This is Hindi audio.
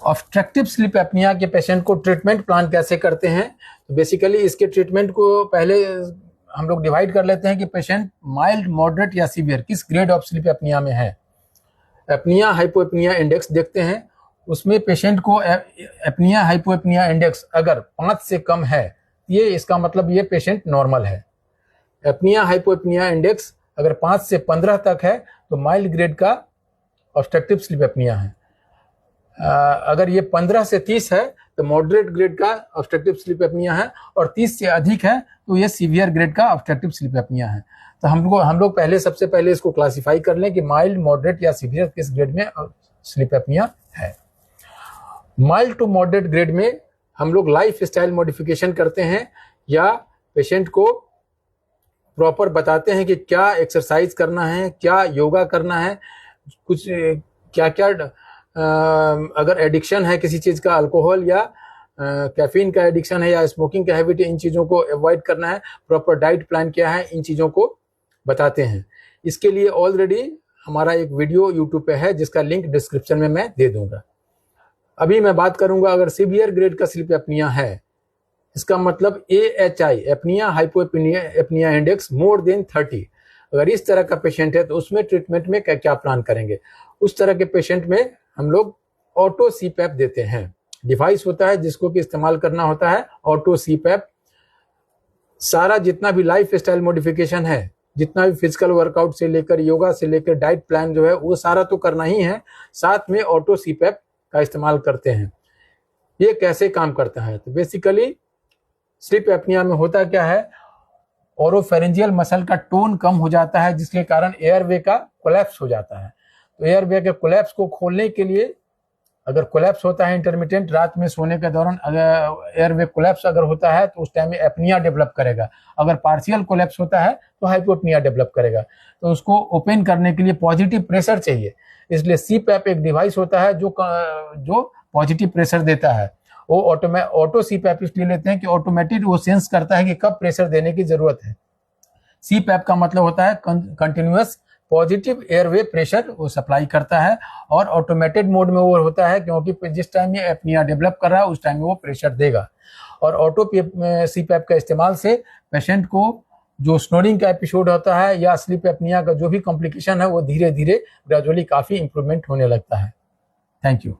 ऑब्स्ट्रक्टिव स्लीप एपनिया के पेशेंट को ट्रीटमेंट प्लान कैसे करते हैं? तो बेसिकली इसके ट्रीटमेंट को पहले हम लोग डिवाइड कर लेते हैं कि पेशेंट माइल्ड, मॉडरेट या सीवियर किस ग्रेड ऑफ स्लीप एपनिया में है। एपनिया हाइपोएपनिया इंडेक्स देखते हैं, उसमें पेशेंट को एपनिया हाइपोएपनिया इंडेक्स अगर 5 से कम है, ये इसका मतलब ये पेशेंट नॉर्मल है। एपनिया हाइपोएपनिया इंडेक्स अगर 5 से 15 तक है तो माइल्ड ग्रेड का ऑब्स्ट्रक्टिव स्लीप एपनिया है। अगर ये 15 से 30 है तो मॉडरेट ग्रेड का ऑब्स्ट्रक्टिव स्लीप एपनिया है, और 30 से अधिक है तो ये सीवियर ग्रेड का ऑब्स्ट्रक्टिव स्लीप एपनिया है। तो हम लोग पहले सबसे पहले इसको क्लासिफाई कर लें कि माइल्ड, मॉडरेट या सीवियर किस ग्रेड में स्लीप एपनिया है। माइल्ड टू मॉडरेट ग्रेड में हम लोग लाइफ स्टाइल मॉडिफिकेशन करते हैं या पेशेंट को प्रॉपर बताते हैं कि क्या एक्सरसाइज करना है, क्या योगा करना है, कुछ क्या क्या अगर एडिक्शन है किसी चीज़ का, अल्कोहल या कैफीन का एडिक्शन है या स्मोकिंग का हैबिट है, इन चीज़ों को अवॉइड करना है, प्रॉपर डाइट प्लान क्या है, इन चीज़ों को बताते हैं। इसके लिए ऑलरेडी हमारा एक वीडियो यूट्यूब पे है जिसका लिंक डिस्क्रिप्शन में मैं दे दूंगा। अभी मैं बात करूंगा अगर सीवियर ग्रेड का स्लीप एपनिया है, इसका मतलब AHI apnea hypopnea index more than 30, अगर इस तरह का पेशेंट है तो उसमें ट्रीटमेंट में क्या क्या प्लान करेंगे। उस तरह के पेशेंट में हम लोग ऑटो सीपैप देते हैं। डिवाइस होता है जिसको कि इस्तेमाल करना होता है ऑटो सीपैप। सारा जितना भी लाइफ स्टाइल मॉडिफिकेशन है, जितना भी फिजिकल वर्कआउट से लेकर योगा से लेकर डाइट प्लान जो है वो सारा तो करना ही है, साथ में ऑटो सीपैप का इस्तेमाल करते हैं। ये कैसे काम करता है? तो बेसिकली स्लीप एपनिया में होता क्या है, ओरोफेरेंजियल मसल का टोन कम हो जाता है जिसके कारण एयरवे का कोलैप्स हो जाता है। तो एयरवे के कोलैप्स को खोलने के लिए, अगर कोलैप्स होता है इंटरमिटेंट रात में सोने के दौरान, अगर एयरवे कोलैप्स अगर होता है तो उस टाइम में एपनिया डेवलप करेगा। अगर पार्शियल कोलैप्स होता है तो हाइपोएपनिया डेवलप करेगा। तो उसको ओपन करने के लिए पॉजिटिव प्रेशर चाहिए, इसलिए सीपैप एक डिवाइस होता है जो पॉजिटिव प्रेशर देता है। वो ऑटो सीपैप इसलिए लेते हैं कि ऑटोमेटिक वो सेंस करता है कि कब प्रेशर देने की जरूरत है। सीपैप का मतलब होता है कंटिन्यूअस पॉजिटिव एयरवे प्रेशर वो सप्लाई करता है, और ऑटोमेटेड मोड में वो होता है क्योंकि जिस टाइम ये एपनिया डेवलप कर रहा है उस टाइम में वो प्रेशर देगा। और ऑटो सीपैप का इस्तेमाल से पेशेंट को जो स्नोरिंग का एपिसोड होता है या स्लीप एपनिया का जो भी कॉम्प्लिकेशन है वो धीरे धीरे ग्रेजुअली काफ़ी इंप्रूवमेंट होने लगता है। Thank you.